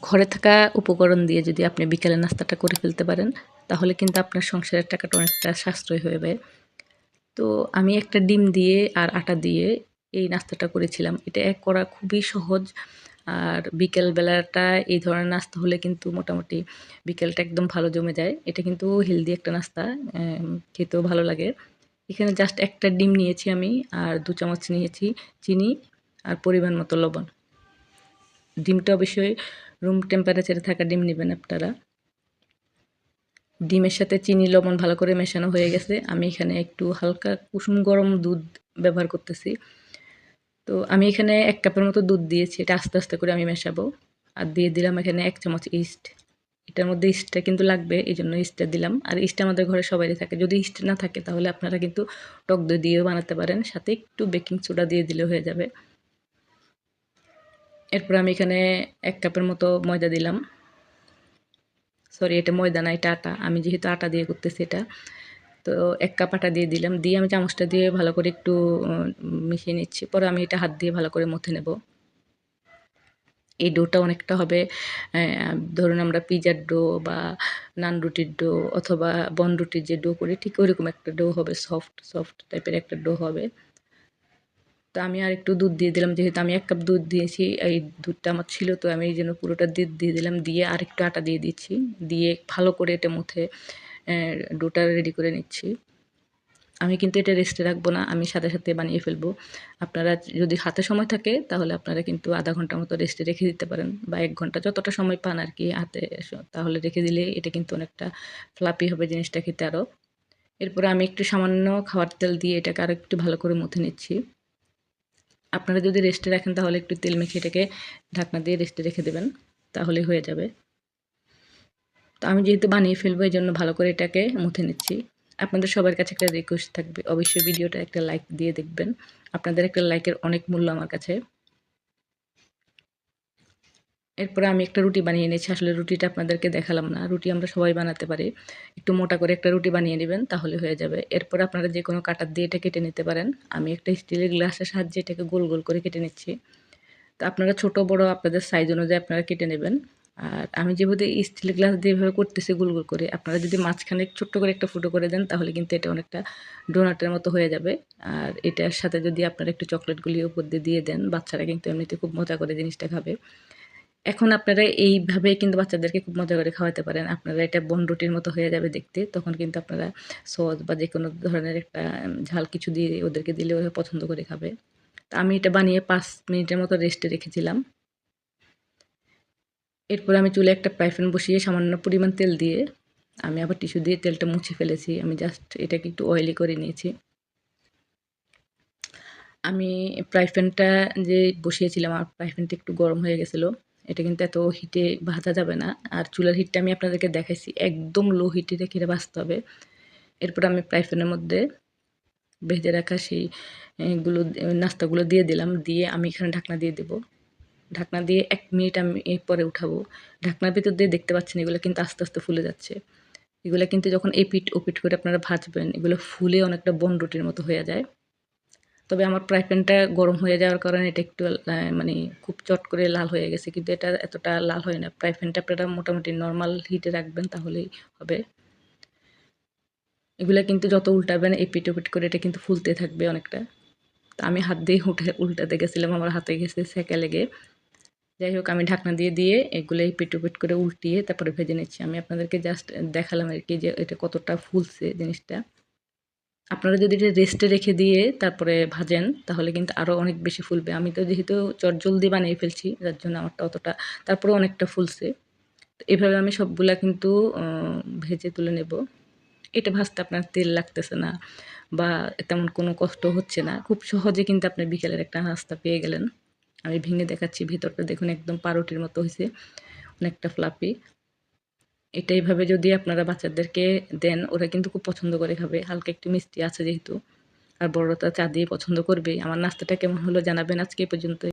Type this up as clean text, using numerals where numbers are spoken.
ঘরে থাকা উপকরণ দিয়ে যদি আপনি বিকেলের নাস্তাটা করে ফেলতে পারেন, তাহলে কিন্তু আপনার সংসারের টাকাটা অনেকটা সাশ্রয় হবে। তো আমি একটা ডিম দিয়ে আর আটা দিয়ে এই নাস্তাটা করেছিলাম। এটা করা খুবই সহজ। আর বিকেল বেলাটা এই ধরনের নাস্তা হলে কিন্তু মোটামুটি বিকেলটা একদম ভালো জমে যায়। এটা কিন্তু হেলদি একটা নাস্তা, খেতেও ভালো লাগে। এখানে জাস্ট একটা ডিম নিয়েছি আমি, আর ২ চামচ নিয়েছি চিনি আর পরিমাণ মতো লবণ। ডিমটা অবশ্যই রুম টেম্পারেচারে থাকা ডিম নিবেন আপনারা। ডিমের সাথে চিনি লবণ ভালো করে মেশানো হয়ে গেছে। আমি এখানে একটু হালকা কুসুম গরম দুধ ব্যবহার করতেছি। তো আমি এখানে ১ কাপের মতো দুধ দিয়েছি। এটা আস্তে, আস্তে করে আমি মেশাবো। আর দিয়ে দিলাম এখানে ১ চামচ ইস্ট। এটার মধ্যে ইস্টটা কিন্তু লাগবে, এজন্য ইস্টটা দিলাম। আর ইস্ট আমাদের ঘরে সবারই থাকে। যদি ইস্ট না থাকে তাহলে আপনারা কিন্তু টক দই দিয়েও বানাতে পারেন। সাথে একটু বেকিং সোডা দিয়ে দিলে হয়ে যাবে। এরপর আমি এখানে ১ কাপের মতো ময়দা দিলাম। সরি, এটা ময়দা না, এটা আটা। আমি যেহেতু আটা দিয়ে করতেছি এটা। তো ১ কাপ আটা দিয়ে দিলাম। দিয়ে আমি চামচটা দিয়ে ভালো করে একটু মিশিয়ে নিচ্ছি। পরে আমি এটা হাত দিয়ে ভালো করে মথে নেব। এই ডোটা অনেকটা হবে, ধরুন আমরা পিজার ডো বা নান রুটির ডো অথবা বন রুটির যে ডো করি ঠিক ওইরকম একটা ডো হবে, সফট, সফট টাইপের একটা ডো হবে। তো আমি আরেকটু দুধ দিয়ে দিলাম, যেহেতু আমি ১ কাপ দুধ দিয়েছি, এই দুধটা আমার ছিল, তো আমি এইজন্য পুরোটা দুধ দিয়ে দিলাম। দিয়ে আরেকটু আটা দিয়ে দিচ্ছি। দিয়ে ভালো করে এটা মুথে ডোটা রেডি করে নিচ্ছি। আমি কিন্তু এটা রেস্টে রাখবো না, আমি সাথে, সাথে বানিয়ে ফেলবো। আপনারা যদি হাতে সময় থাকে তাহলে আপনারা কিন্তু ০.৫ ঘন্টার মতো রেস্টে রেখে দিতে পারেন বা ১ ঘন্টা যতটা সময় পান আরকি হাতে, তাহলে রেখে দিলে এটা কিন্তু অনেকটা ফ্লাপি হবে জিনিসটা খেতে আরও। এরপরে আমি একটু সামান্য খাবার তেল দিয়ে এটাকে আরও একটু ভালো করে মুথে নিচ্ছি। আপনারা যদি রেস্টে রাখেন তাহলে একটু তেল মেখে এটাকে ঢাকনা দিয়ে রেস্টে রেখে দেবেন, তাহলেই হয়ে যাবে। তো আমি যেহেতু বানিয়ে ফেলবো এইজন্য ভালো করে এটাকে মুথে নিচ্ছি। আপনাদের সবার কাছে একটা রিকোয়েস্ট থাকবে, অবশ্যই ভিডিওটা একটা লাইক দিয়ে দেখবেন। আপনাদের একটা লাইকের অনেক মূল্য আমার কাছে। এরপরে আমি একটা রুটি বানিয়ে নিয়েছি। আসলে রুটিটা আপনাদেরকে দেখালাম না। রুটি আমরা সবাই বানাতে পারি। একটু মোটা করে একটা রুটি বানিয়ে নিবেন, তাহলে হয়ে যাবে। এরপরে আপনারা যেকোনো কাঁটার দিয়ে এটা কেটে নিতে পারেন। আমি একটা স্টিলের গ্লাসের সাহায্যে এটাকে গোল, গোল করে কেটে নিচ্ছি। তো আপনারা ছোট বড় আপনাদের সাইজ অনুযায়ী আপনারা কেটে নেবেন। আর আমি যেভাবে স্টিলের গ্লাস দিয়ে এভাবে করতেছি গোল, গোল করে, আপনারা যদি মাঝখানে ছোট্ট করে একটা ফুটো করে দেন তাহলে কিন্তু এটা অনেকটা ডোনাটের মতো হয়ে যাবে। আর এটার সাথে যদি আপনারা একটু চকলেট গুলি উপর দিয়ে দেন, বাচ্চারা কিন্তু এমনিতে খুব মজা করে জিনিসটা খাবে। এখন আপনারা এইভাবে কিন্তু বাচ্চাদেরকে খুব মজা করে খাওয়াতে পারেন। আপনারা এটা বনরুটির মতো হয়ে যাবে দেখতে। তখন কিন্তু আপনারা সস বা যেকোনো ধরনের একটা ঝাল কিছু দিয়ে ওদেরকে দিলে ওরা পছন্দ করে খাবে। তো আমি এটা বানিয়ে ৫ মিনিটের মতো রেস্টে রেখেছিলাম। এরপর আমি চুলায় একটা ফ্রাই প্যান বসিয়ে সামান্য পরিমাণ তেল দিয়ে আমি আবার টিস্যু দিয়ে তেলটা মুছে ফেলেছি। আমি জাস্ট এটাকে একটু অয়েলি করে নিয়েছি। আমি ফ্রাই প্যানটা যে বসিয়েছিলাম, আমার ফ্রাই প্যানটা একটু গরম হয়ে গেছিলো। এটা কিন্তু এত হিটে ভাজা যাবে না। আর চুলার হিটটা আমি আপনাদেরকে দেখাইছি, একদম লো হিটে রেখে এটা ভাজতে হবে। এরপর আমি ফ্রাই প্যানের মধ্যে ভেজে রাখা সেই নাস্তাগুলো দিয়ে দিলাম। দিয়ে আমি এখানে ঢাকনা দিয়ে দেবো। ঢাকনা দিয়ে ১ মিনিট আমি পরে উঠাবো। ঢাকনার ভিতর দিয়ে দেখতে পাচ্ছেন এগুলো কিন্তু আস্তে, আস্তে ফুলে যাচ্ছে। এগুলা কিন্তু যখন এপিঠ ওপিঠ করে আপনারা ভাজবেন, এগুলো ফুলে অনেকটা বনরুটির মতো হয়ে যায়। তবে আমার ফ্রাই প্যানটা গরম হয়ে যাওয়ার কারণে এটা একটু মানে খুব চট করে লাল হয়ে গেছে। কিন্তু এটা এতটা লাল হয় না। ফ্রাই প্যানটা আপনারা মোটামুটি নরমাল হিটে রাখবেন, তাহলেই হবে। এগুলা কিন্তু যত উল্টাবেন এপিঠ ওপিঠ করে এটা কিন্তু ফুলতে থাকবে অনেকটা। তো আমি হাত দিয়ে উল্টাতে গেছিলাম, আমার হাতে গেছে সেকা লেগে। যাই হোক, আমি ঢাকনা দিয়ে এগুলো এপিঠ ওপিঠ করে উল্টিয়ে তারপরে ভেজে নিচ্ছি। আমি আপনাদেরকে জাস্ট দেখালাম আরকি যে এটা কতটা ফুলছে জিনিসটা। আপনারা যদি এটা রেস্টে রেখে দিয়ে তারপরে ভাজেন তাহলে কিন্তু আরও অনেক বেশি ফুলবে। আমি তো যেহেতু চটজলদি বানিয়ে ফেলছি যার জন্য আমারটা অতটা, তারপরেও অনেকটা ফুলছে। তো এভাবে আমি সবগুলা কিন্তু ভেজে তুলে নেব। এটা ভাজতে আপনার তেল লাগতেছে না বা তেমন কোনো কষ্ট হচ্ছে না। খুব সহজে কিন্তু আপনি বিকেলের একটা নাস্তা পেয়ে গেলেন। আমি ভেঙে দেখাচ্ছি, ভেতরটা দেখুন একদম পাউরুটির মতো হইছে, অনেকটা ফ্লাফি। এটা এভাবে যদি আপনারা বাচ্চাদেরকে দেন, ওরা কিন্তু খুব পছন্দ করে খাবে। হালকা একটু মিষ্টি আছে যেহেতু। আর বড়রা তো চা দিয়ে পছন্দ করবেই। আমার নাস্তাটা কেমন হলো জানাবেন। আজকে এ পর্যন্তই।